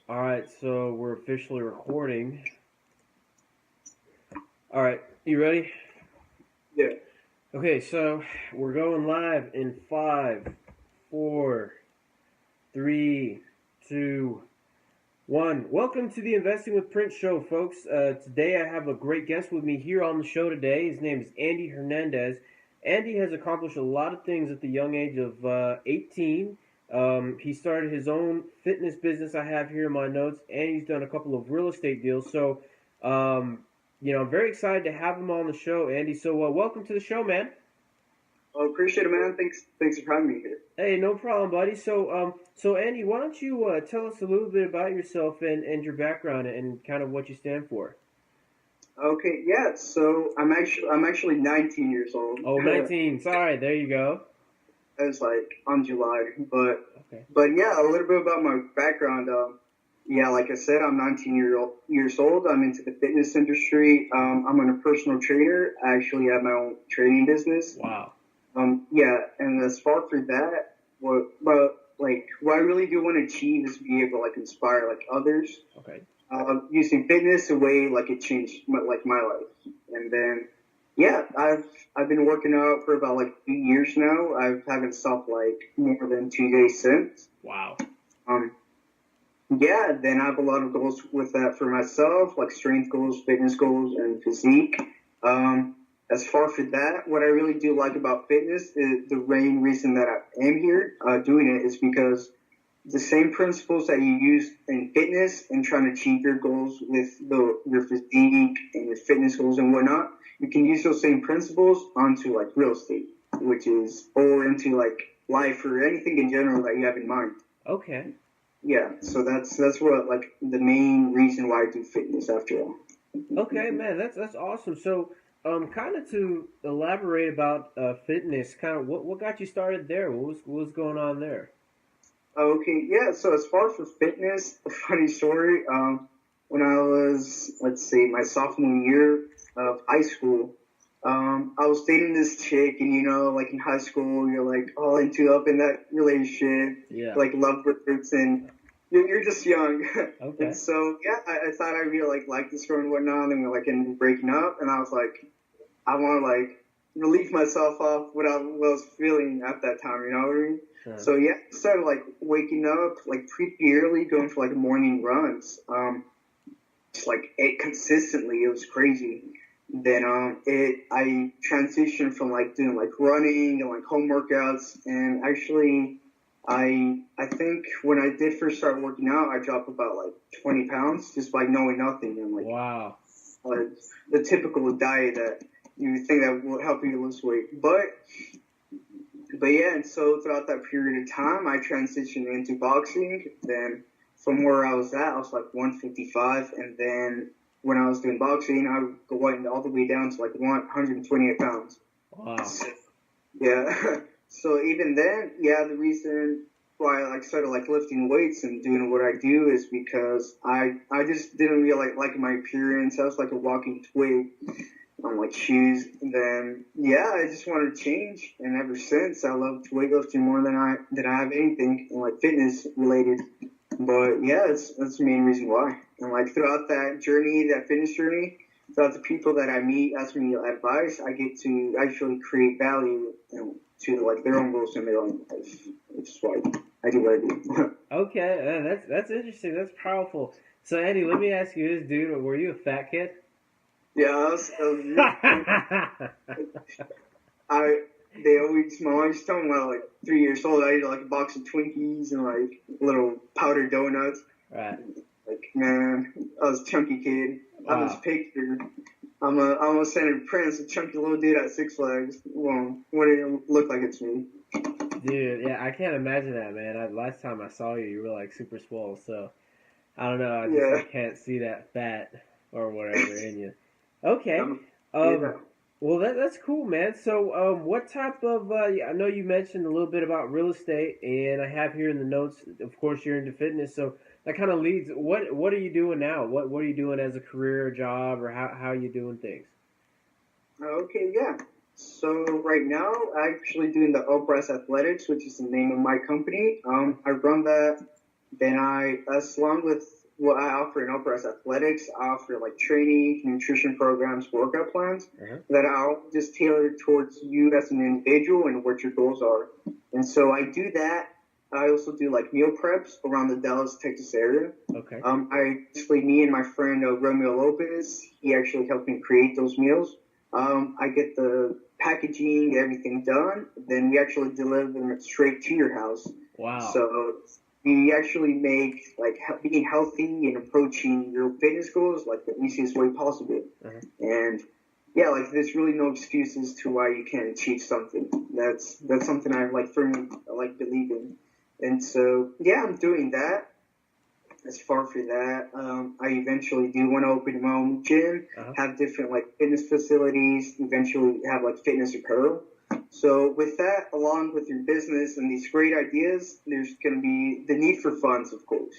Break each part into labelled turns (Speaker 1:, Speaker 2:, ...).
Speaker 1: All right, so we're officially recording. All right, you ready?
Speaker 2: Yeah.
Speaker 1: Okay, so we're going live in five, four, three, two, one. Welcome to the Investing with Prince show, folks. Today I have a great guest with me here on the show today. His name is Andy Hernandez. Andy has accomplished a lot of things at the young age of 18. He started his own fitness business I have here in my notes, and he's done a couple of real estate deals. So, um, I'm very excited to have him on the show, Andy. So, welcome to the show, man.
Speaker 2: Well, appreciate it, man. Thanks for having me here.
Speaker 1: Hey, no problem, buddy. So Andy, why don't you tell us a little bit about yourself and your background and kind of what you stand for?
Speaker 2: Okay, yeah. So I'm actually 19 years old.
Speaker 1: Oh, 19. Sorry, there you go.
Speaker 2: I was like on July, but
Speaker 1: Okay.
Speaker 2: but yeah, a little bit about my background. Yeah, like I said, I'm 19 years old. I'm into the fitness industry. I'm a personal trainer. I actually have my own training business.
Speaker 1: Wow.
Speaker 2: Yeah, and as far through that, what I really do want to achieve is be able to like inspire like others
Speaker 1: Okay.
Speaker 2: using fitness a way like it changed my life. And then yeah, I've been working out for about like 2 years now. I haven't stopped like more than 2 days since.
Speaker 1: Wow.
Speaker 2: Um, yeah, then I have a lot of goals with that for myself, like strength goals, fitness goals, and physique. As far for that, what I really do like about fitness is the main reason that I am here doing it is because the same principles that you use in fitness and trying to achieve your goals with your physique and your fitness goals and whatnot, you can use those same principles onto like real estate, which is or into like life or anything in general that you have in mind.
Speaker 1: Okay.
Speaker 2: Yeah, so that's what like the main reason why I do fitness after all.
Speaker 1: Okay, man, that's awesome. So, kind of to elaborate about fitness, kind of what got you started there? What was going on there?
Speaker 2: Okay, yeah. So as far as for fitness, a funny story. When I was, let's say, my sophomore year of high school, I was dating this chick, and like in high school, you're like all into up in that relationship,
Speaker 1: Yeah.
Speaker 2: like lovebirds, and you're just young. And
Speaker 1: Okay.
Speaker 2: so yeah, I thought I really like this girl and whatnot, and we like ended up breaking up, and I was like, I want to like relieve myself off what I was feeling at that time. You know what I mean?
Speaker 1: Sure.
Speaker 2: So yeah, started like waking up like pretty early, going for like morning runs. Just like it consistently, it was crazy. Then I transitioned from like doing like running and like home workouts, and actually I think when I did first start working out, I dropped about like 20 pounds just by knowing nothing and like
Speaker 1: Wow.
Speaker 2: uh, the typical diet that you think that will help you lose weight. But yeah, and so throughout that period of time, I transitioned into boxing. Then from where I was at, I was like 155, and then when I was doing boxing, I would go all the way down to like 128 pounds.
Speaker 1: Wow.
Speaker 2: So, yeah. So even then, yeah, the reason why I like started like lifting weights and doing what I do is because I just didn't really like my appearance. I was like a walking twig on like shoes. And then yeah, I just wanted to change, and ever since I loved weightlifting more than I have anything in like fitness related. But yeah, that's the main reason why. And like throughout that journey, that fitness journey, throughout the people that I meet ask me advice, I get to actually create value to like their own goals in their own life. Which is why I do what I do.
Speaker 1: Okay, that's interesting. That's powerful. So, Andy, let me ask you this, dude. Were you a fat kid?
Speaker 2: Yeah, I was really, I they always my mom used to tell me when I was like 3 years old I ate like a box of Twinkies and like little powdered donuts.
Speaker 1: Right.
Speaker 2: Like man, I was a chunky kid. I have this
Speaker 1: Wow.
Speaker 2: picture. I'm almost Senator Prince, a chunky little dude at Six Flags. Well, what did it look like it's me?
Speaker 1: Dude, yeah, I can't imagine that, man. Last time I saw you, you were like super swole. So I don't know. I just
Speaker 2: Yeah.
Speaker 1: like can't see that fat or whatever in you. Okay.
Speaker 2: Yeah.
Speaker 1: Um. Well, that's cool, man. So, what type of? I know you mentioned a little bit about real estate, and I have here in the notes. Of course, you're into fitness, so that kind of leads. What are you doing now? What are you doing as a career, job, or how are you doing things?
Speaker 2: Okay, yeah. So right now, I'm actually doing the Oprah's Athletics, which is the name of my company. I run that Then along with what I offer in Uprise Athletics, I offer like training, nutrition programs, workout plans that I'll just tailor towards you as an individual and what your goals are. And so I do that. I also do like meal preps around the Dallas, Texas area.
Speaker 1: Okay.
Speaker 2: Me and my friend Romeo Lopez, he actually helped me create those meals. I get the packaging, everything done. Then we actually deliver them straight to your house.
Speaker 1: Wow.
Speaker 2: So we actually make like being healthy and approaching your fitness goals like the easiest way possible. And yeah, like there's really no excuses to why you can't achieve something. That's something I like firmly believe in. And so yeah, I'm doing that. As far for that, I eventually do want to open my own gym, have different like fitness facilities, eventually have like fitness apparel. So with that, along with your business and these great ideas, there's going to be the need for funds, of course.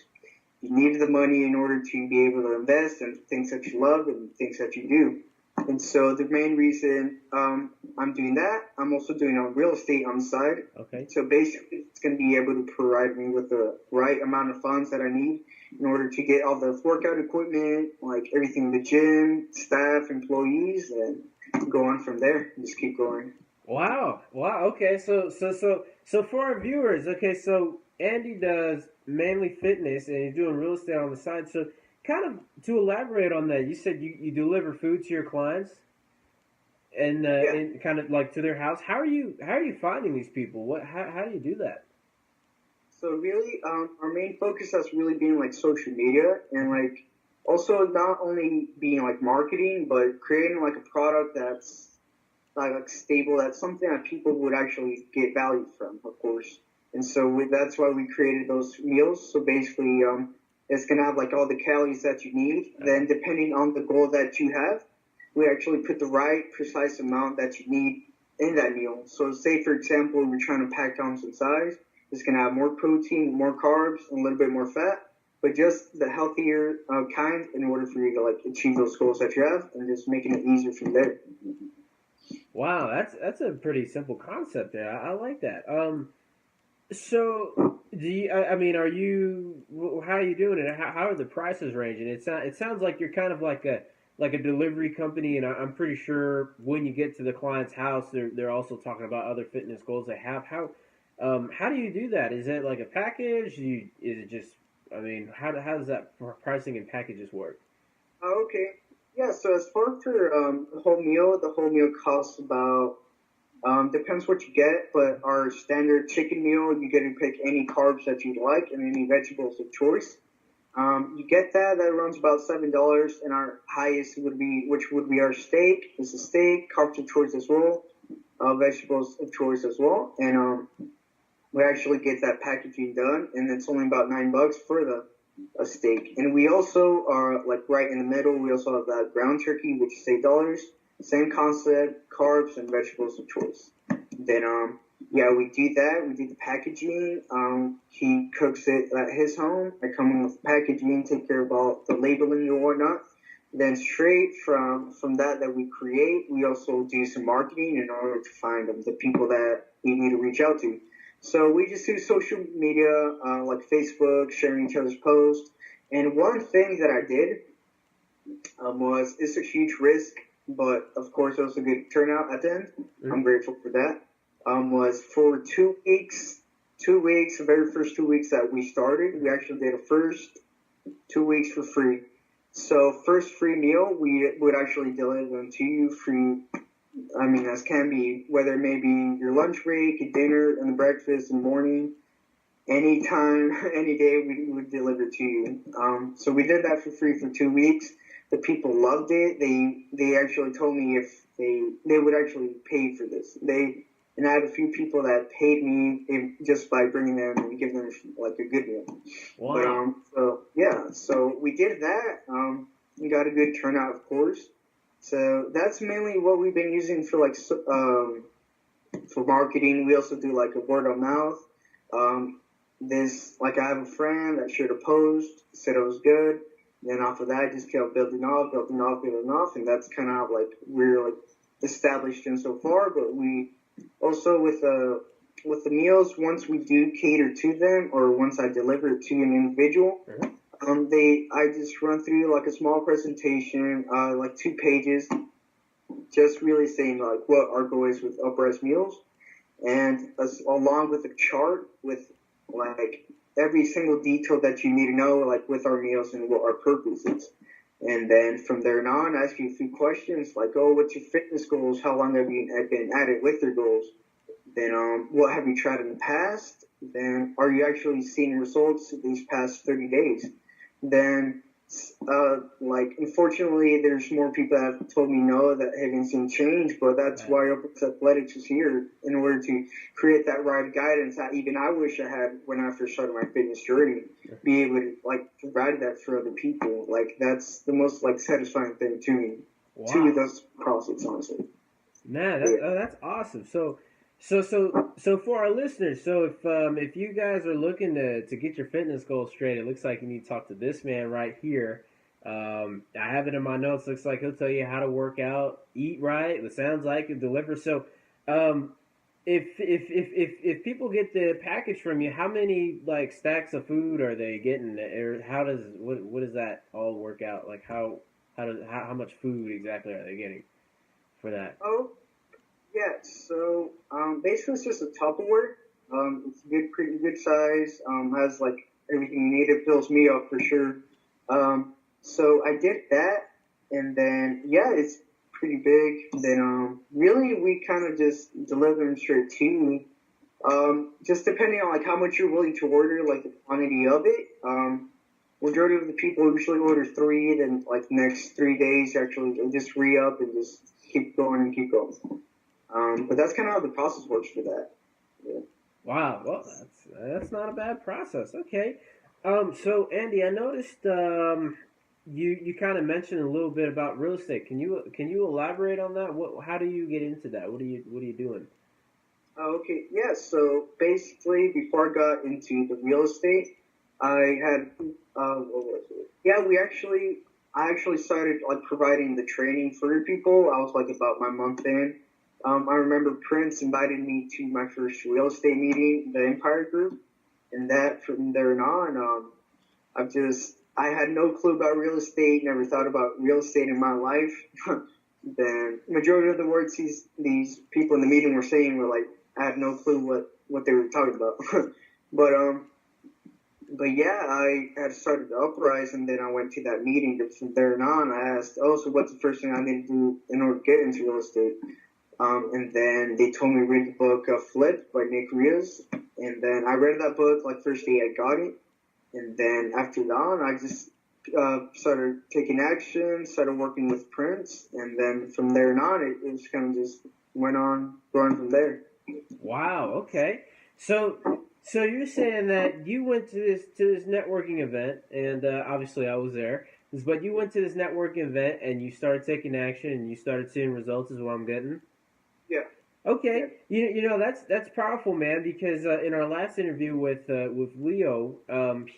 Speaker 2: You need the money in order to be able to invest in things that you love and things that you do. And so the main reason I'm doing that, I'm also doing real estate on the side.
Speaker 1: Okay.
Speaker 2: So basically, it's going to be able to provide me with the right amount of funds that I need in order to get all the workout equipment, like everything in the gym, staff, employees, and go on from there. Just keep going.
Speaker 1: Wow. Okay. So for our viewers, okay, so Andy does mainly fitness and he's doing real estate on the side. So kind of to elaborate on that, you said you deliver food to your clients and and kind of like to their house. How are you finding these people? How do you do that?
Speaker 2: So really, our main focus has really been like social media and like also not only being like marketing, but creating like a product that's like stable. That's something that people would actually get value from, of course. And so that's why we created those meals. So basically, it's gonna have like all the calories that you need. Then depending on the goal that you have, we actually put the right precise amount that you need in that meal. So say for example, we're trying to pack down some size. It's going to have more protein, more carbs, and a little bit more fat, but just the healthier kind in order for you to like achieve those goals that you have, and just making it easier from there.
Speaker 1: Wow, that's a pretty simple concept there. I like that. So do you, I mean, are you? How are you doing it? How are the prices ranging? It sounds like you're kind of like a delivery company, and I'm pretty sure when you get to the client's house, they're also talking about other fitness goals they have. How do you do that? Is it like a package? Is it just? I mean, how does that pricing and packages work?
Speaker 2: Okay, yeah. So as far for the whole meal costs about depends what you get, but our standard chicken meal, you get to pick any carbs that you like and any vegetables of choice. You get that runs about $7, and our highest which would be our steak. It's a steak, carbs of choice as well, vegetables of choice as well, and we actually get that packaging done, and it's only about $9 for a steak. And we also are like right in the middle. We also have that ground turkey, which is $8. Same concept, carbs and vegetables of choice. Then we do that. We do the packaging. He cooks it at his home. I come in with the packaging, take care of all the labeling and whatnot. Then straight from that we create, we also do some marketing in order to find the people that we need to reach out to. So we just do social media, like Facebook, sharing each other's posts. And one thing that I did it's a huge risk, but of course it was a good turnout at the end. Mm-hmm. I'm grateful for that. Was for 2 weeks, the very first 2 weeks that we started, we actually did a first 2 weeks for free. So first free meal, we would actually deliver them to you free. I mean, as can be, whether it may be your lunch break, your dinner, and the breakfast in the morning, anytime, any day, we would deliver to you. So we did that for free for 2 weeks. The people loved it. They actually told me if they would actually pay for this. And I had a few people that paid me just by bringing them and giving them like a good meal.
Speaker 1: Wow.
Speaker 2: But so we did that. We got a good turnout, of course. So that's mainly what we've been using for like for marketing. We also do like a word of mouth. I have a friend that shared a post, said it was good. Then off of that, I just kept building off, and that's kind of how like we're like established in so far. But we also with with the meals, once we do cater to them, or once I deliver it to an individual, I just run through like a small presentation, like 2 pages, just really saying like what our goal is with Uprise Meals, and along with a chart with like every single detail that you need to know, like with our meals and what our purpose is. And then from there on, ask you a few questions like, oh, what's your fitness goals? How long have you been at it with your goals? Then what have you tried in the past? Then are you actually seeing results these past 30 days? Then, like, unfortunately, there's more people that have told me no that haven't seen change, but that's why Upwards Athletics is here in order to create that right guidance that even I wish I had when I first started my fitness journey, be able to, like, provide that for other people. Like, that's the most, like, satisfying thing to me, to this process, honestly.
Speaker 1: Man, that's awesome. So for our listeners, so if you guys are looking to get your fitness goals straight, it looks like you need to talk to this man right here. I have it in my notes. Looks like he'll tell you how to work out, eat right. It sounds like it delivers. So, if people get the package from you, how many like stacks of food are they getting, or what does that all work out? Like how much food exactly are they getting for that?
Speaker 2: Oh. Yeah, so basically it's just a Tupperware. It's pretty good size. Has like everything you need. It fills me up for sure. So I did that, and then yeah, it's pretty big. Then really we kind of just deliver them straight to you. Just depending on like how much you're willing to order, like the quantity of it. Majority of the people usually order 3, then like the next 3 days actually just re-up and just keep going and keep going. But that's kind of how the process works for that. Yeah.
Speaker 1: Wow, well, that's not a bad process. Okay, so Andy, I noticed you kind of mentioned a little bit about real estate. Can you elaborate on that? How do you get into that? What are you doing?
Speaker 2: Okay, yeah. So basically, before I got into the real estate, I had what was it? Yeah, I actually started like providing the training for people. I was like about my month in. I remember Prince invited me to my first real estate meeting, the Empire Group, and that from there on, I had no clue about real estate, never thought about real estate in my life. Then majority of the words these people in the meeting were saying were like, I had no clue what they were talking about. But yeah, I had started to Uprise, and then I went to that meeting. But from there on, I asked, oh, so what's the first thing I need to do in order to get into real estate? And then they told me to read the book Flip by Nick Rios. And then I read that book like first day I got it. And then after that, I just started taking action, started working with Prince. And then from there on, it just kind of just went on growing from there.
Speaker 1: Wow. Okay. So you're saying that you went to this networking event, and obviously I was there. But you went to this networking event, and you started taking action, and you started seeing results. Is what I'm getting.
Speaker 2: Yeah.
Speaker 1: Okay. You know that's powerful, man. Because in our last interview with Leo,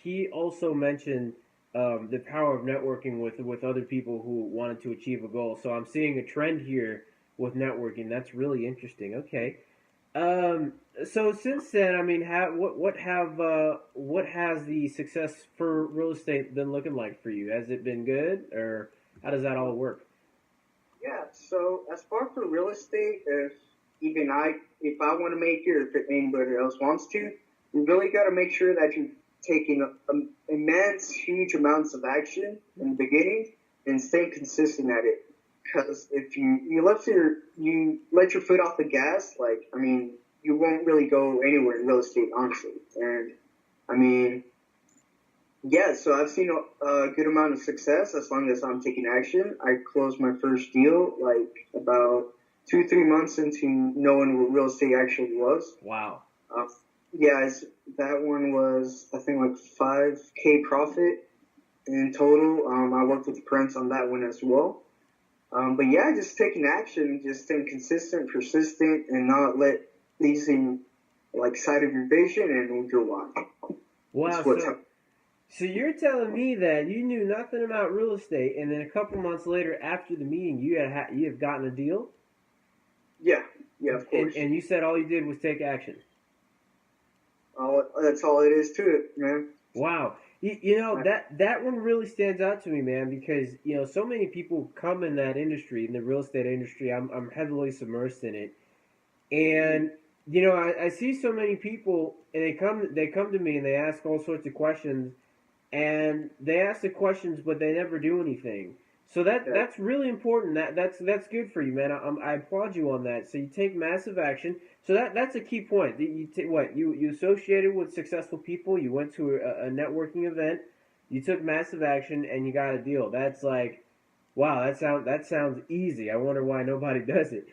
Speaker 1: he also mentioned the power of networking with other people who wanted to achieve a goal. So I'm seeing a trend here with networking. That's really interesting. Okay. So since then, I mean, what has the success for real estate been looking like for you? Has it been good, or how does that all work?
Speaker 2: Yeah. So as far for real estate, if I want to make it, or if anybody else wants to, you really got to make sure that you're taking immense, huge amounts of action in the beginning and stay consistent at it. Because if you let your foot off the gas, like, I mean, you won't really go anywhere in real estate, honestly. And I mean, yeah, so I've seen a good amount of success as long as I'm taking action. I closed my first deal like about 2-3 months into knowing what real estate actually was.
Speaker 1: Wow.
Speaker 2: Yeah, that one was I think like 5K profit in total. I worked with Prince on that one as well. But yeah, just taking action, just staying consistent, persistent, and not let these things like side of your vision and move your why.
Speaker 1: Wow. So you're telling me that you knew nothing about real estate, and then a couple months later, after the meeting, you have gotten a deal?
Speaker 2: Yeah, of course.
Speaker 1: And you said all you did was take action.
Speaker 2: That's all it is to it, man.
Speaker 1: Wow. That one really stands out to me, man, because so many people come in that industry, in the real estate industry. I'm heavily submersed in it, and I see so many people, and they come to me and they ask all sorts of questions, and they ask the questions, but they never do anything. So
Speaker 2: Yeah.
Speaker 1: that's really important. That's good for you, man. I applaud you on that. So you take massive action. So that's a key point. You associated with successful people. You went to a networking event. You took massive action, and you got a deal. That's like, wow. That sounds easy. I wonder why nobody does it.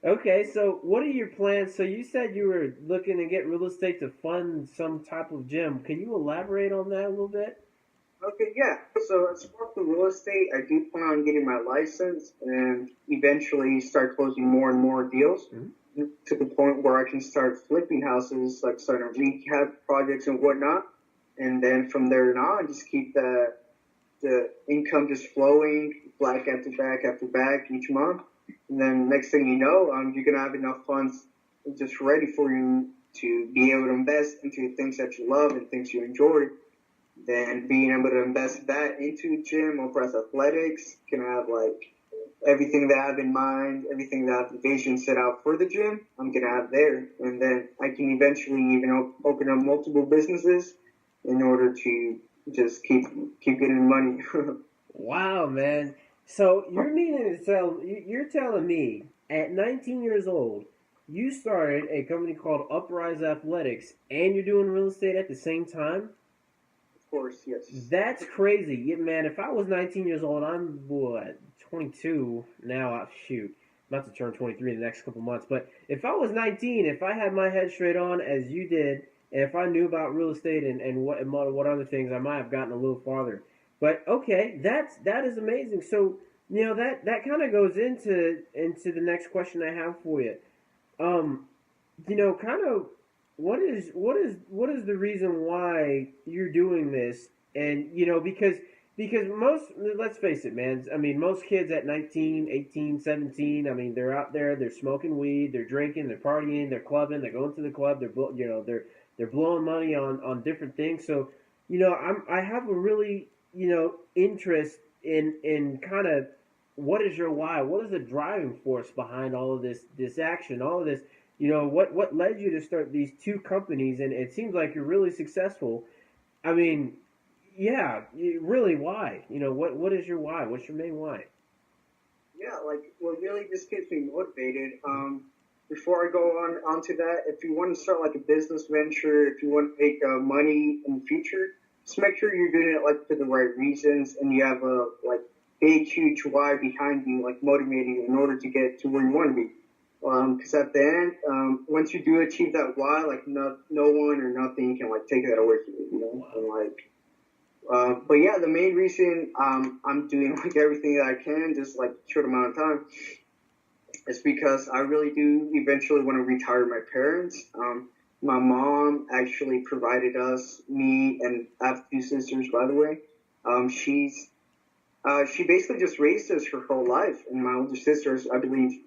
Speaker 1: Okay, so what are your plans? So you said you were looking to get real estate to fund some type of gym. Can you elaborate on that a little bit?
Speaker 2: Okay, yeah. So as far as the real estate, I do plan on getting my license and eventually start closing more and more deals
Speaker 1: Mhm.
Speaker 2: to the point where I can start flipping houses, like starting rehab projects and whatnot. And then from there on, just keep the income just flowing, back after back each month. And then next thing you know, you're gonna have enough funds just ready for you to be able to invest into things that you love and things you enjoy. Then being able to invest that into gym or press athletics can have like everything that I have in mind, everything that I have the vision set out for the gym, I'm gonna have there, and then I can eventually even open up multiple businesses in order to just keep getting money.
Speaker 1: Wow, man. So you're telling me at 19 years old, you started a company called Uprise Athletics, and you're doing real estate at the same time?
Speaker 2: Of course, yes.
Speaker 1: That's crazy, yeah, man. If I was 19 years old, I'm what 22 now. Shoot, I'm about to turn 23 in the next couple months. But if I was 19, if I had my head straight on as you did, and if I knew about real estate and what other things, I might have gotten a little farther. But okay, that is amazing. So that kind of goes into the next question I have for you. Um, kind of what is the reason why you're doing this? And because most, let's face it, man. I mean, most kids at 19, 18, 17, I mean, they're out there, they're smoking weed, they're drinking, they're partying, they're clubbing, they're going to the club, they're blowing money on different things. So, I have a really, interest in kind of what is your why? What is the driving force behind all of this action, all of this? What led you to start these two companies? And it seems like you're really successful. I mean, yeah, really, why? What is your why? What's your main why?
Speaker 2: Yeah, like what really just keeps me motivated. Before I go on onto that, if you want to start like a business venture, if you want to make money in the future, just make sure you're doing it like for the right reasons and you have a like big, huge why behind you, like motivating you in order to get to where you want to be. Because at the end, once you do achieve that why, like no one or nothing can like take that away from you, you know.
Speaker 1: Wow.
Speaker 2: And like but yeah, the main reason I'm doing like everything that I can, just like short amount of time, is because I really do eventually want to retire my parents. My mom actually provided us, me, and I have two sisters, by the way. She basically just raised us her whole life, and my older sister is, I believe,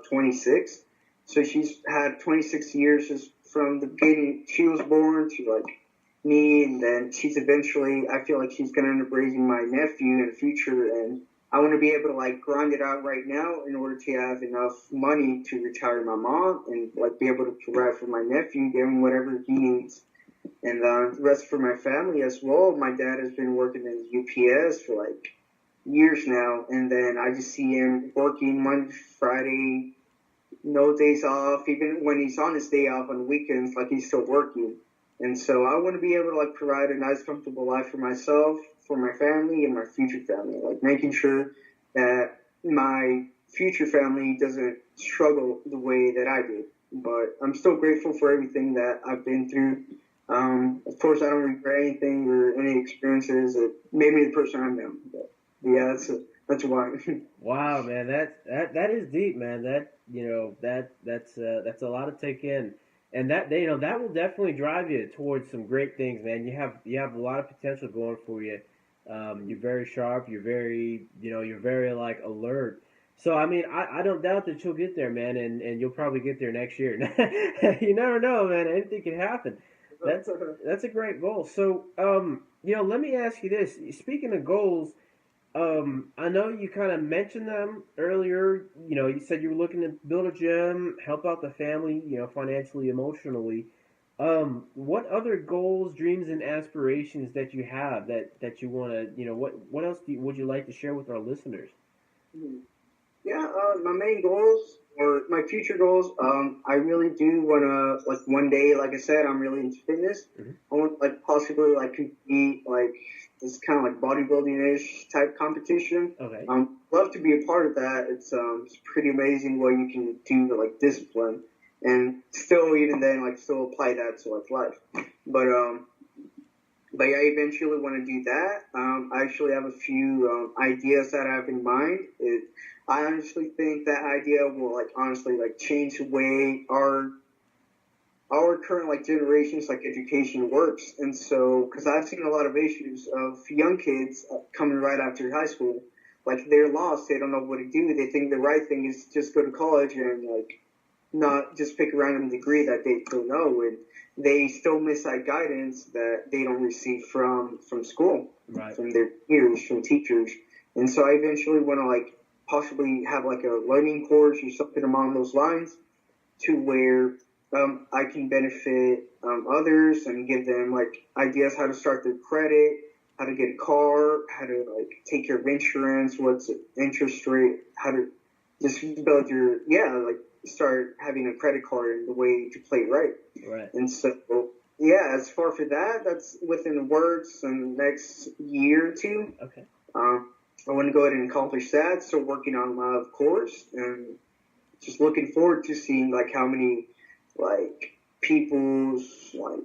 Speaker 2: 26. So she's had 26 years just from the beginning. She was born to like me, and then she's eventually. I feel like she's gonna end up raising my nephew in the future, and I want to be able to like grind it out right now in order to have enough money to retire my mom and like be able to provide for my nephew, give him whatever he needs. And the rest for my family as well. My dad has been working in UPS for like years now, and then I just see him working Monday, Friday, no days off. Even when he's on his day off on weekends, like he's still working. And so I want to be able to like provide a nice, comfortable life for myself, for my family, and my future family. Like making sure that my future family doesn't struggle the way that I did. But I'm still grateful for everything that I've been through. Of course, I don't regret anything or any experiences that made me the person I am. But yeah, that's why.
Speaker 1: Wow, man, that is deep, man. That's a lot to take in, and that will definitely drive you towards some great things, man. You have a lot of potential going for you. You're very sharp. You're very like alert. So I mean, I don't doubt that you'll get there, man, and you'll probably get there next year. You never know, man. Anything can happen. That's a great goal. So let me ask you this. Speaking of goals, I know you kind of mentioned them earlier. You said you were looking to build a gym, help out the family, financially, emotionally. What other goals, dreams, and aspirations that you have that you want to, what else would you like to share with our listeners?
Speaker 2: Yeah, my main goals or my future goals, I really do want to, like, one day, like I said, I'm really into fitness.
Speaker 1: Hmm.
Speaker 2: I want, like, possibly, like, compete, like, this kind of like bodybuilding-ish type competition.
Speaker 1: Okay.
Speaker 2: Love to be a part of that. It's pretty amazing what you can do to, like, discipline and still, even then, like, still apply that to, like, life. But, um, but yeah, I eventually want to do that. I actually have a few ideas that I have in mind. I honestly think that idea will, like, honestly, like, change the way our current, like, generations, like, education works. And so, because I've seen a lot of issues of young kids coming right after high school, like, they're lost, they don't know what to do. They think the right thing is just go to college and, like, not just pick a random degree that they don't know, and they still miss that guidance that they don't receive from school,
Speaker 1: Right.
Speaker 2: from their peers, from teachers. And so I eventually want to, like, possibly have, like, a learning course or something along those lines, to where I can benefit others and give them, like, ideas how to start their credit, how to get a car, how to, like, take care of insurance, what's the interest rate, how to just build your, like, start having a credit card and the way to play right.
Speaker 1: Right.
Speaker 2: And so, yeah, as far for that, that's within the works in the next year or two.
Speaker 1: Okay.
Speaker 2: I want to go ahead and accomplish that. So working on my course, and just looking forward to seeing, like, how many, like, people's, like,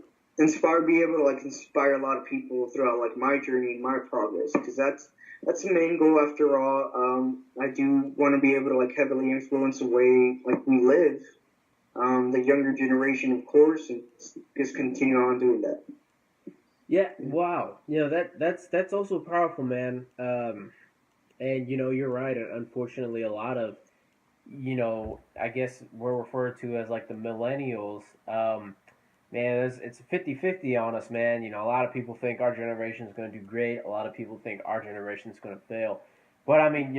Speaker 2: be able to, like, inspire a lot of people throughout, like, my journey and my progress, because that's the main goal after all. I do want to be able to, like, heavily influence the way, like, we live, the younger generation, of course, and just continue on doing that.
Speaker 1: Yeah. Wow. That's also powerful, man. And you're right. Unfortunately, a lot of I guess we're referred to as like the millennials. Man, it's 50-50 on us, man. A lot of people think our generation is going to do great. A lot of people think our generation is going to fail. But I mean,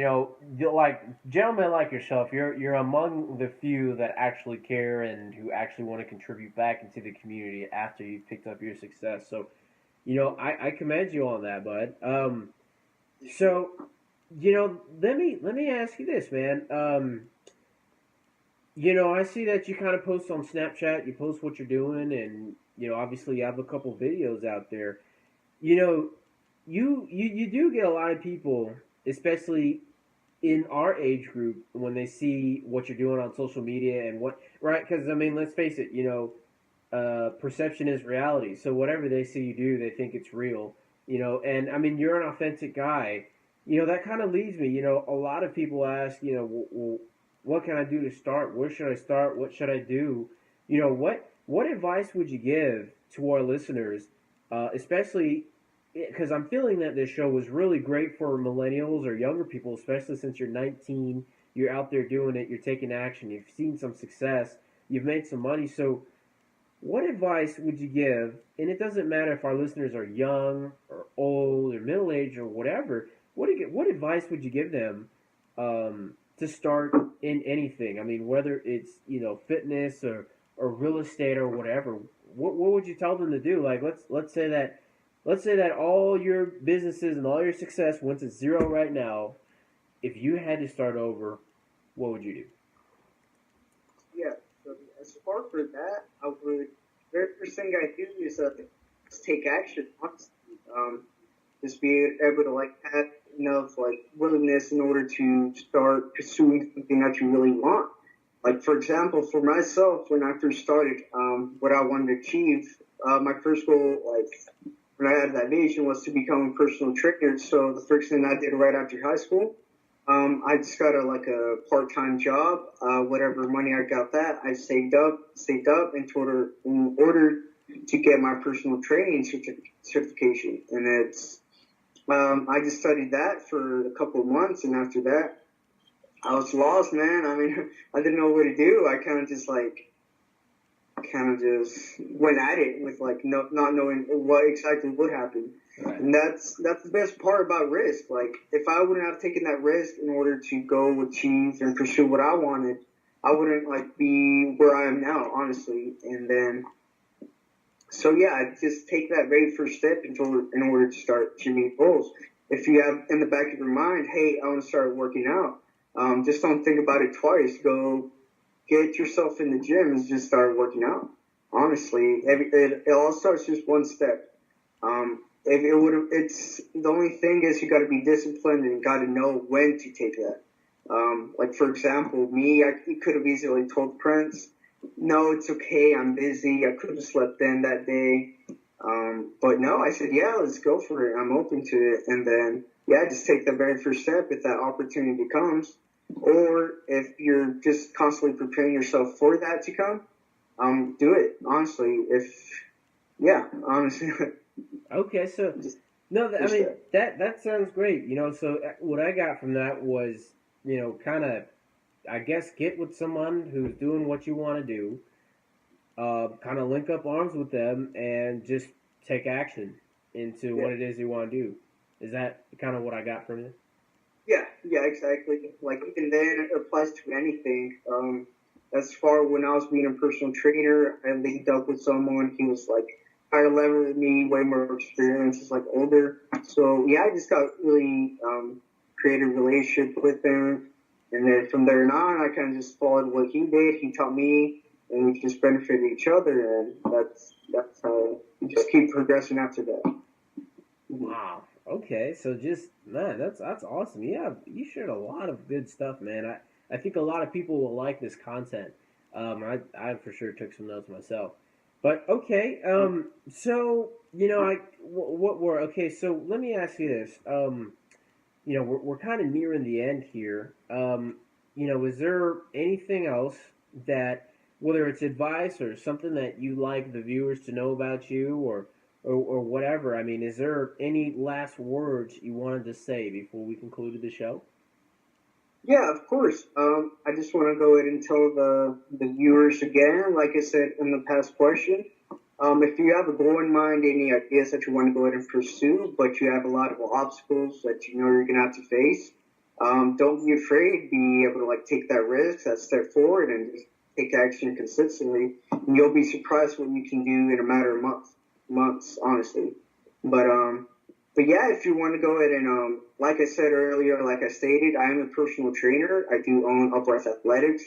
Speaker 1: like gentlemen like yourself, you're among the few that actually care and who actually want to contribute back into the community after you've picked up your success. So, I commend you on that, bud. So, let me ask you this, man. I see that you kind of post on Snapchat. You post what you're doing, and obviously you have a couple videos out there. You know, you do get a lot of people, especially in our age group, when they see what you're doing on social media and what right. Because I mean, let's face it. Perception is reality. So whatever they see you do, they think it's real. And I mean, you're an authentic guy. That kind of leads me. A lot of people ask, well, what can I do to start? Where should I start? What should I do? What advice would you give to our listeners, especially because I'm feeling that this show was really great for millennials or younger people, especially since you're 19, you're out there doing it, you're taking action, you've seen some success, you've made some money. So, what advice would you give? And it doesn't matter if our listeners are young or old or middle aged or whatever. What advice would you give them to start in anything? I mean, whether it's fitness or real estate or whatever. What would you tell them to do? Like let's say that all your businesses and all your success went to zero right now. If you had to start over, what would you do?
Speaker 2: Yeah, so as far for that, I would, very first thing I do is just take action, honestly. Just be able to, like, have enough, like, willingness in order to start pursuing something that you really want. Like, for example, for myself, when I first started, what I wanted to achieve, my first goal, like, when I had that vision, was to become a personal trainer. So the first thing I did right after high school, I just got a part-time job. Whatever money I got, that I saved up in order to get my personal training certification. And I just studied that for a couple of months, and after that, I was lost, man. I mean, I didn't know what to do. I kind of just went at it with like not knowing what exactly would happen.
Speaker 1: Right.
Speaker 2: And that's the best part about risk. Like if I wouldn't have taken that risk in order to go achieve and pursue what I wanted, I wouldn't like be where I am now, honestly. And then so yeah, I just take that very first step in order to start achieving goals. If you have in the back of your mind, hey, I want to start working out, just don't think about it twice. Go get yourself in the gym and just start working out. Honestly, it all starts just one step. If it would, it's the only thing is you got to be disciplined and got to know when to take that. Like for example, me, I could have easily told Prince, no, it's okay, I'm busy. I could have slept in that day. But no, I said, yeah, let's go for it. I'm open to it. And then, yeah, just take the very first step if that opportunity comes. Or if you're just constantly preparing yourself for that to come, do it. Honestly, honestly.
Speaker 1: Okay, so no, I mean that sounds great. You know, so what I got from that was, you know, kind of, I guess, get with someone who's doing what you want to do, kind of link up arms with them, and just take action into what it is you want to do. Is that kind of what I got from you?
Speaker 2: Yeah, exactly. Like even then, it applies to anything. As far when I was being a personal trainer, I linked up with someone. He was like higher level than me, way more experience, he's like older. So yeah, I just got really created a relationship with him, and then from there on, I kind of just followed what he did. He taught me, and we just benefited each other, and that's how we just keep progressing after that.
Speaker 1: Wow. Okay, so just man, that's awesome. Yeah, you shared a lot of good stuff, man. I think a lot of people will like this content. I for sure took some notes myself. But okay, so you know, what were okay? So let me ask you this. You know, we're kind of nearing the end here. You know, is there anything else that, whether it's advice or something that you like the viewers to know about you, or whatever? I mean, is there any last words you wanted to say before we concluded the show?
Speaker 2: Yeah, of course. I just want to go ahead and tell the viewers again, like I said in the past question, if you have a goal in mind, any ideas that you want to go ahead and pursue, but you have a lot of obstacles that you know you're going to have to face, don't be afraid. Be able to like take that risk, that step forward, and just take action consistently. And you'll be surprised what you can do in a matter of months, honestly. But but yeah, if you want to go ahead and like I said earlier, like I stated, I am a personal trainer. I do own Uprise Athletics.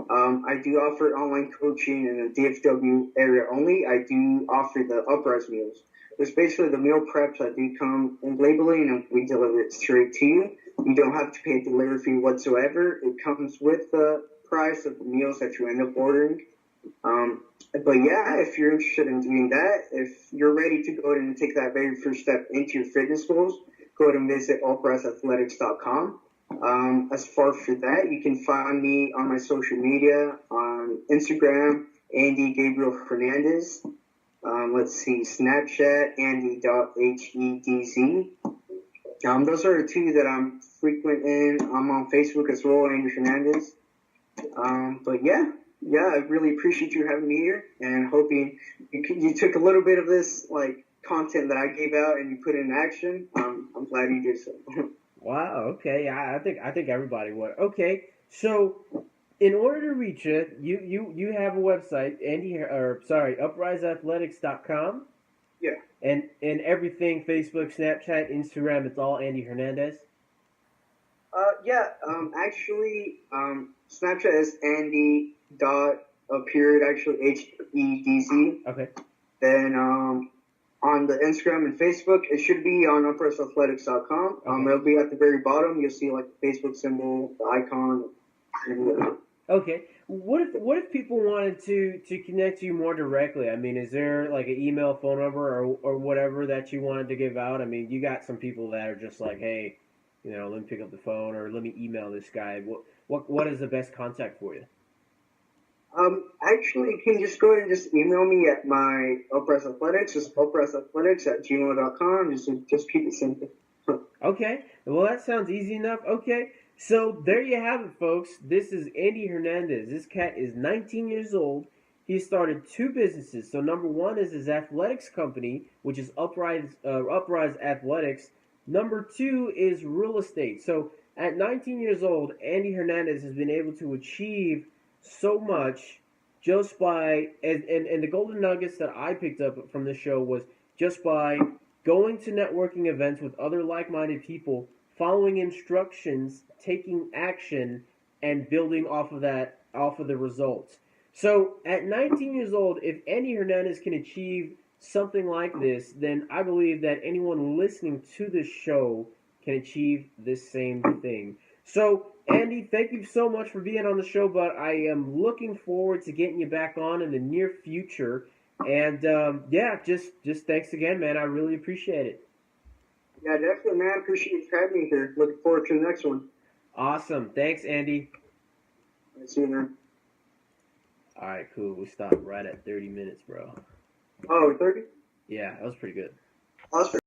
Speaker 2: I do offer online coaching in the DFW area only. I do offer the Uprise meals. It's basically the meal preps that do come in labeling, and we deliver it straight to you. You don't have to pay a delivery fee whatsoever. It comes with the price of the meals that you end up ordering. But yeah, if you're interested in doing that, if you're ready to go ahead and take that very first step into your fitness goals, go ahead and visit allpriceathletics.com. As far for that, you can find me on my social media on Instagram, Andy Gabriel Hernandez. Let's see, Snapchat, Andy.hedz. Those are the two that I'm frequent in. I'm on Facebook as well, Andy Hernandez. But yeah, I really appreciate you having me here, and hoping you took a little bit of this like content that I gave out and you put it in action. I'm glad you did so.
Speaker 1: Wow. Okay. I think everybody would. Okay. So, in order to reach it, you have a website, upriseathletics.com.
Speaker 2: Yeah.
Speaker 1: And everything, Facebook, Snapchat, Instagram, it's all Andy Hernandez.
Speaker 2: Actually, Snapchat is Andy dot period actually HEDZ.
Speaker 1: Okay.
Speaker 2: Then on the Instagram and Facebook, it should be on upriseathletics.com.
Speaker 1: Okay.
Speaker 2: It'll be at the very bottom. You'll see like the Facebook symbol, the icon.
Speaker 1: Okay. What if people wanted to connect you more directly? I mean, is there like an email, phone number, or whatever that you wanted to give out? I mean, you got some people that are just like, hey, you know, let me pick up the phone or let me email this guy. What is the best contact for you?
Speaker 2: Actually, you can just go ahead and just email me at my Uprise Athletics, just upriseathletics@gmail.com. Just keep it simple.
Speaker 1: Okay. Well, that sounds easy enough. Okay. So there you have it, folks. This is Andy Hernandez. This cat is 19 years old. He started two businesses. So number one is his athletics company, which is Uprise Athletics. Number two is real estate. So at 19 years old, Andy Hernandez has been able to achieve so much just by and the golden nuggets that I picked up from this show was just by going to networking events with other like-minded people, following instructions, taking action, and building off of the results. So at 19 years old, if Andy Hernandez can achieve something like this, then I believe that anyone listening to this show can achieve this same thing. So Andy, thank you so much for being on the show, but I am looking forward to getting you back on in the near future. And yeah, just thanks again, man. I really appreciate it.
Speaker 2: Yeah, definitely, man. Appreciate you having me here. Looking forward to the next one.
Speaker 1: Awesome. Thanks, Andy.
Speaker 2: See you, man.
Speaker 1: All right, cool. We stopped right at 30 minutes, bro.
Speaker 2: Oh, 30?
Speaker 1: Yeah, that was pretty good.
Speaker 2: Awesome.